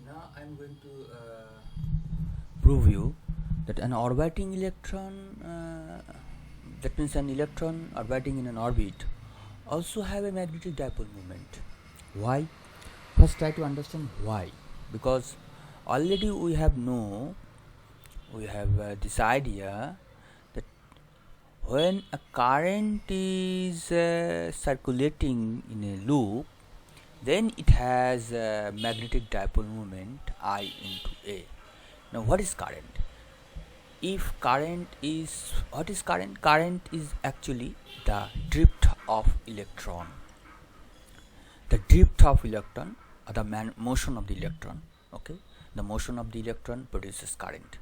Now I'm going to prove you that an orbiting electron, that means an electron orbiting in an orbit, also have a magnetic dipole moment. Why? First try to understand why. Because already we have this idea that when a current is circulating in a loop, then it has a magnetic dipole moment I into A. Now what is current? If current is, what is current? Current is actually the drift of electron. The drift of electron or the motion of the electron. Okay, the motion of the electron produces current.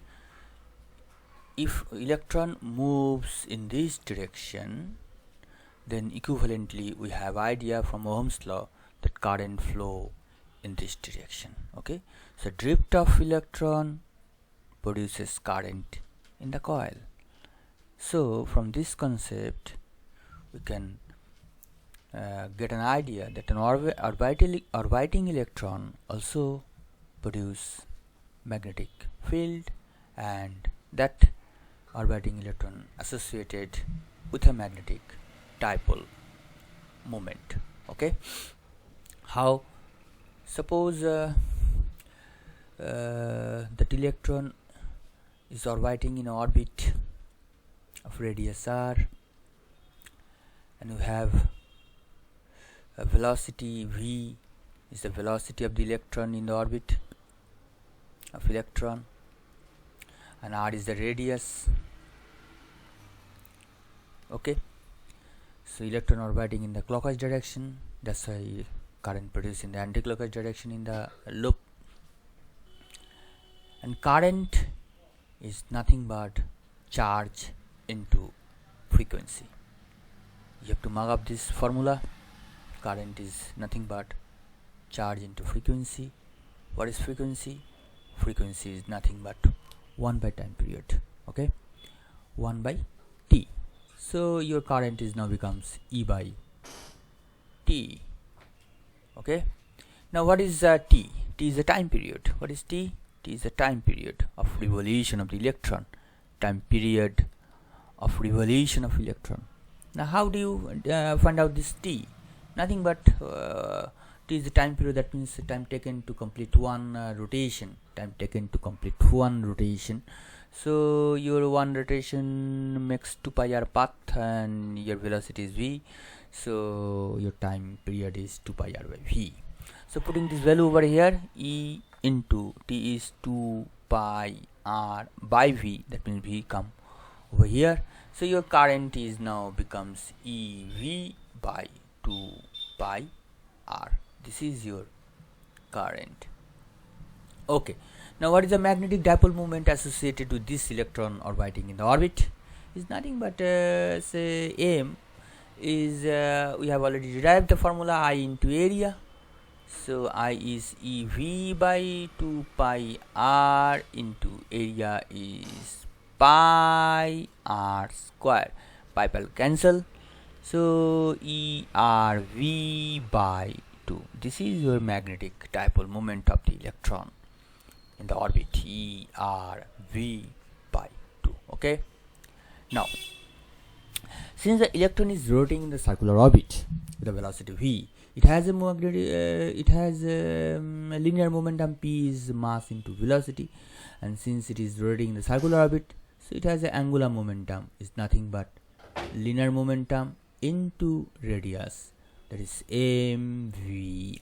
If electron moves in this direction, then equivalently we have idea from Ohm's law that current flow in this direction. Okay, so drift of electron produces current in the coil. So from this concept we can get an idea that an orbiting electron also produce magnetic field, and that orbiting electron associated with a magnetic dipole moment. Okay, how? Suppose that electron is orbiting in orbit of radius r, and we have a velocity v is the velocity of the electron in the orbit of electron, and r is the radius. Okay, so electron orbiting in the clockwise direction, that's why current produced in the anti-clockwise direction in the loop. And current is nothing but charge into frequency. You have to mark up this formula. Current is nothing but charge into frequency. What is frequency? Frequency is nothing but 1 by time period. Okay, 1 by t. So your current is now becomes E by t. Okay, now what is t? T is a time period. What is t? T is a time period of revolution of the electron. Time period of revolution of electron. Now how do you find out this t? Nothing but t is the time period, that means the time taken to complete one rotation. Time taken to complete one rotation. So your one rotation makes 2 pi r path and your velocity is v. So your time period is 2 pi r by v. So putting this value over here, E into t is 2 pi r by v, that means v come over here. So your current is now becomes EV by 2 pi r. This is your current. Okay, now what is the magnetic dipole moment associated with this electron orbiting in the orbit? Is nothing but say m is we have already derived the formula I into area. So I is EV by 2 pi r into area is pi r square. Pi will cancel. So ERV by 2. This is your magnetic dipole moment of the electron in the orbit, ERV by 2. Okay, now since the electron is rotating in the circular orbit with a velocity v, it has a linear momentum p is mass into velocity, and since it is rotating in the circular orbit, so it has an angular momentum is nothing but linear momentum into radius, that is mvr.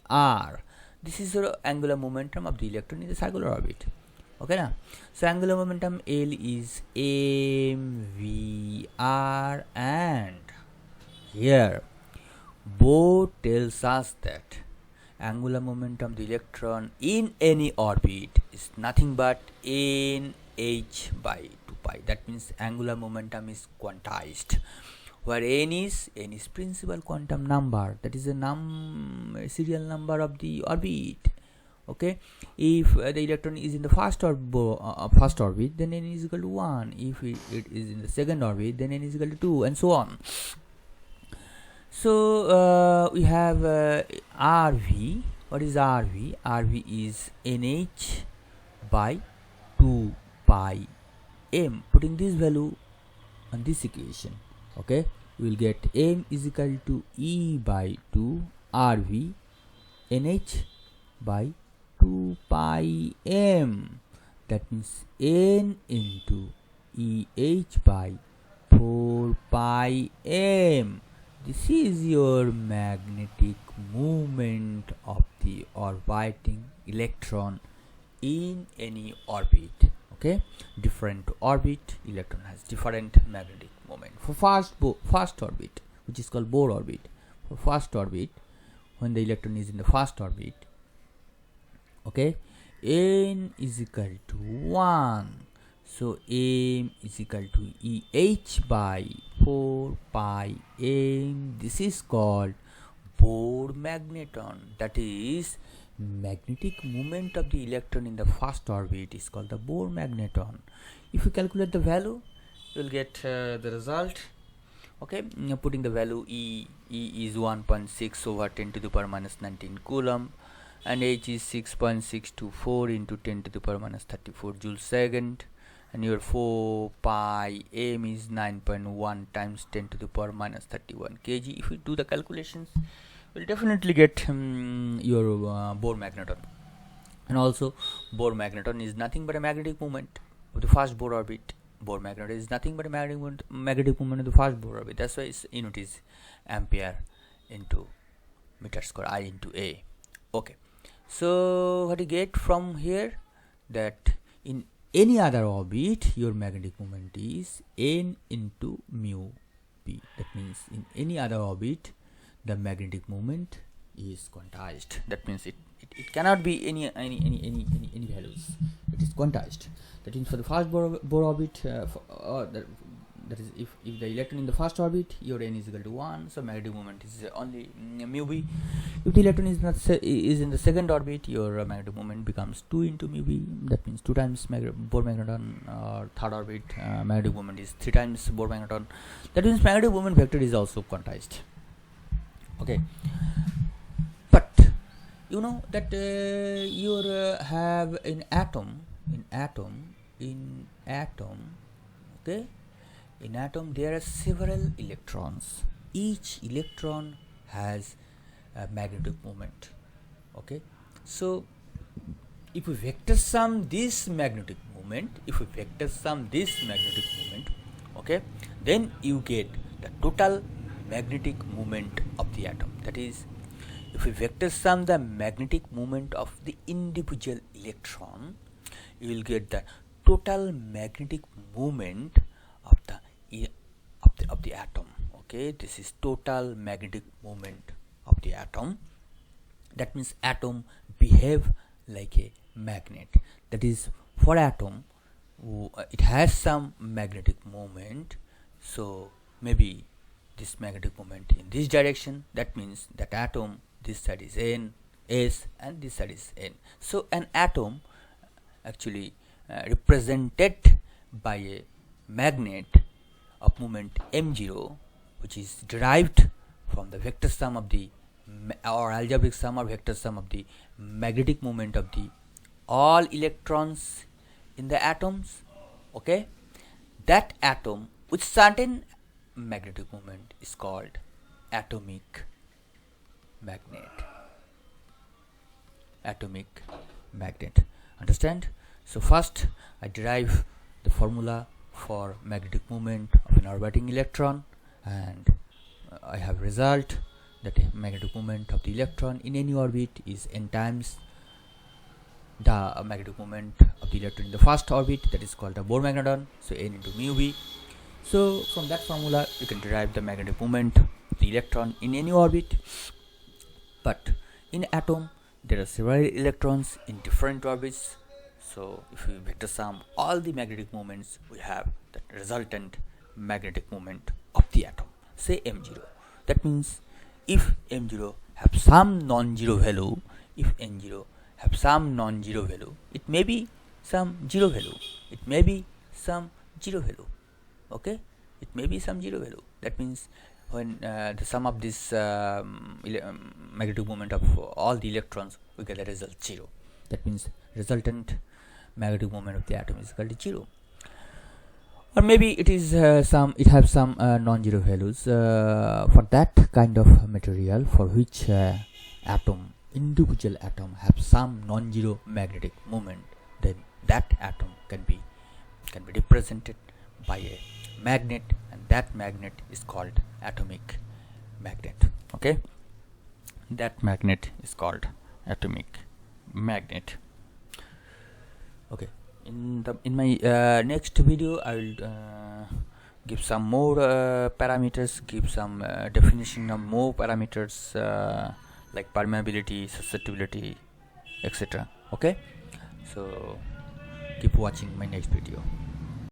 This is the angular momentum of the electron in the circular orbit. Okay now, so angular momentum L is mvr, and here both tells us that angular momentum of the electron in any orbit is nothing but nh by 2 pi. That means angular momentum is quantized, where n is principal quantum number, that is a serial number of the orbit. Okay, if the electron is in the first orbit, then n is equal to 1. If it is in the second orbit, then n is equal to 2, and so on. So we have RV What is RV? RV is NH by 2 pi m. Putting this value on this equation, okay, you will get m is equal to E by 2 RV NH by 2 pi m. That means N into EH by 4 pi m. This is your magnetic moment of the orbiting electron in any orbit. Okay, different orbit, electron has different magnetic moment. For fast orbit, which is called Bohr orbit, for fast orbit, when the electron is in the fast orbit, okay, N is equal to 1. So M is equal to EH by 4 pi m. This is called Bohr magneton. That is, magnetic moment of the electron in the fast orbit is called the Bohr magneton. If you calculate the value, you will get the result. Okay, putting the value E is 1.6 over 10 to the power minus 19 coulomb, and H is 6.624 into 10 to the power minus 34 joule second, and your 4 pi m is 9.1 times 10 to the power minus 31 kg. If you do the calculations, you will definitely get your Bohr magneton. And also, Bohr magneton is nothing but a magnetic moment of the fast Bohr orbit. Bohr magneton is nothing but a magnetic moment of the fast Bohr orbit. That's why its unit is ampere into meter square, I into A. Okay, so what you get from here, that in any other orbit your magnetic moment is N into mu p. That means in any other orbit the magnetic moment is quantized. That means it cannot be any values. It is quantized. That means for the fast Bohr orbit, that is, if the electron in the first orbit, your N is equal to 1, so magnetic moment is only mu b. If the electron is in the second orbit, your magnetic moment becomes 2 into mu b. That means 2 times Bohr magneton. Or third orbit, magnetic moment is 3 times Bohr magneton. That means magnetic moment vector is also quantized. Okay, but you know that you have in atom, okay, in atom there are several electrons. Each electron has a magnetic moment. Okay, so if we vector sum this magnetic moment, okay, then you get the total magnetic moment of the atom. That is, if we vector sum the magnetic moment of the individual electron, you will get the total magnetic moment of the atom. Okay, this is total magnetic moment of the atom. That means atom behave like a magnet. That is, for atom, it has some magnetic moment. So maybe this magnetic moment in this direction. That means that atom, this side is N, S, and this side is N. So an atom actually represented by a magnet of moment m0, which is derived from the vector sum of the or algebraic sum or vector sum of the magnetic moment of the all electrons in the atoms. Okay, that atom with certain magnetic moment is called atomic magnet. Understand? So first I derive the formula for magnetic moment of an orbiting electron, and I have result that magnetic moment of the electron in any orbit is n times the magnetic moment of the electron in the first orbit. That is called the Bohr magneton. So n into mu b. So from that formula you can derive the magnetic moment of the electron in any orbit. But in atom there are several electrons in different orbits. So if we vector sum all the magnetic moments, we have the resultant magnetic moment of the atom, say m0. That means if m0 have some non-zero value, it may be some zero value, it may be some zero value. Okay, it may be some zero value. That means when the sum of this magnetic moment of all the electrons, we get the result 0. That means resultant magnetic moment of the atom is equal to 0. Or maybe it is it have some non-zero values. For that kind of material for which individual atom have some non-zero magnetic moment, then that atom can be represented by a magnet, and that magnet is called atomic magnet. Okay, that magnet is called atomic magnet. Okay, in my next video I will give some more parameters, give some definition of more parameters like permeability, susceptibility, etc. Okay, so keep watching my next video.